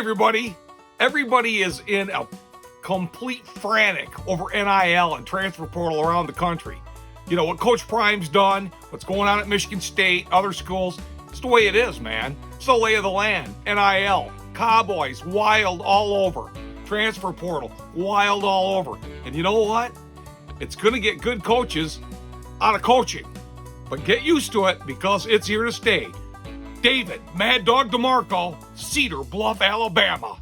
everybody. Everybody is in a complete frantic over NIL and transfer portal around the country. You know, what Coach Prime's done, what's going on at Michigan State, other schools. It's the way it is, man. It's the lay of the land. NIL, Cowboys, wild all over. Transfer portal, wild all over. And you know what? It's going to get good coaches out of coaching. But get used to it because it's here to stay. David, Mad Dog DeMarco, Cedar Bluff, Alabama.